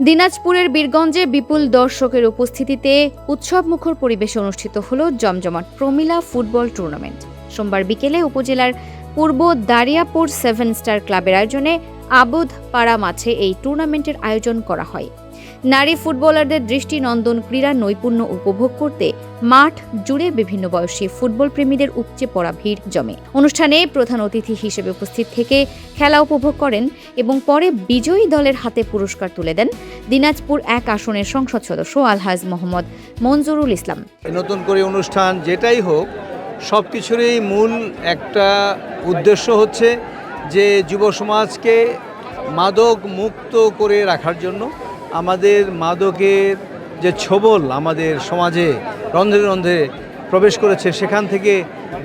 দিনাজপুরের বীরগঞ্জে বিপুল দর্শকের উপস্থিতিতে উৎসবমুখর পরিবেশে অনুষ্ঠিত হল জমজমাট প্রমিলা ফুটবল টুর্নামেন্ট। সোমবার বিকেলে উপজেলার পূর্ব দারিয়াপুর 7 স্টার ক্লাবের আয়োজনে আবুদ পাড়া মাঠে এই টুর্নামেন্টের আয়োজন করা হয়। নারী ফুটবলারদের দৃষ্টিনন্দন ক্রীড়া নৈপুণ্য উপভোগ করতে মাঠ জুড়ে বিভিন্ন বয়সী ফুটবল প্রেমীদের উপচে পড়া ভিড় জমে। অনুষ্ঠানে প্রধান অতিথি হিসেবে উপস্থিত থেকে খেলা উপভোগ করেন এবং পরে বিজয়ী দলের হাতে পুরস্কার তুলে দেন দিনাজপুর 1 আসনের সংসদ সদস্য আলহাজ মোহাম্মদ মঞ্জুরুল ইসলাম। নতুন করে অনুষ্ঠান যেটাই হোক, সব কিছুরই মূল একটা উদ্দেশ্য হচ্ছে যে যুব সমাজকে মাদক মুক্ত করে রাখার জন্য। আমাদের মাদকের যে ছোবল আমাদের সমাজে রন্ধ্রে রন্ধ্রে প্রবেশ করেছে, সেখান থেকে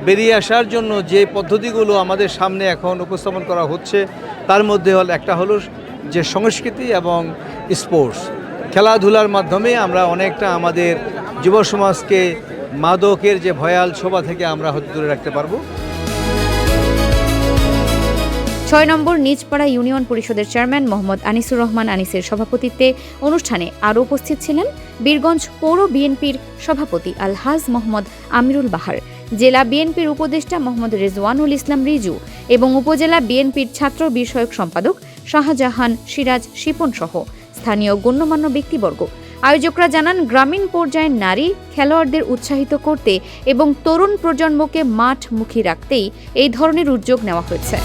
বেরিয়ে আসার জন্য যে পদ্ধতিগুলো আমাদের সামনে এখন উপস্থাপন করা হচ্ছে, তার মধ্যে একটা হলো যে সংস্কৃতি এবং স্পোর্টস খেলাধুলার মাধ্যমে আমরা অনেকটা আমাদের যুব সমাজকে মাদকের যে ভয়াল ছোবা থেকে আমরা হয়তো দূরে রাখতে পারবো। 6 নম্বর নিজপাড়া ইউনিয়ন পরিষদের চেয়ারম্যান মোহাম্মদ আনিসুর রহমান আনিসের সভাপতিত্বে অনুষ্ঠানে আরও উপস্থিত ছিলেন বীরগঞ্জ পৌর বিএনপির সভাপতি আলহাজ মোহাম্মদ আমিরুল বাহার, জেলা বিএনপির উপদেষ্টা মোহাম্মদ রেজওয়ানুল ইসলাম রিজু এবং উপজেলা বিএনপির ছাত্র বিষয়ক সম্পাদক শাহজাহান সিরাজ শিপন সহ স্থানীয় গণ্যমান্য ব্যক্তিবর্গ। আয়োজকরা জানান, গ্রামীণ পর্যায়ের নারী খেলোয়াড়দের উৎসাহিত করতে এবং তরুণ প্রজন্মকে মাঠমুখী রাখতেই এই ধরনের উদ্যোগ নেওয়া হয়েছে।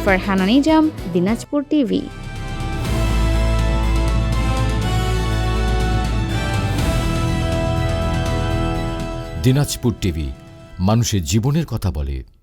ফারহানা নিজাম, দিনাজপুর টিভি। দিনাজপুর টিভি মানুষের জীবনের কথা বলে।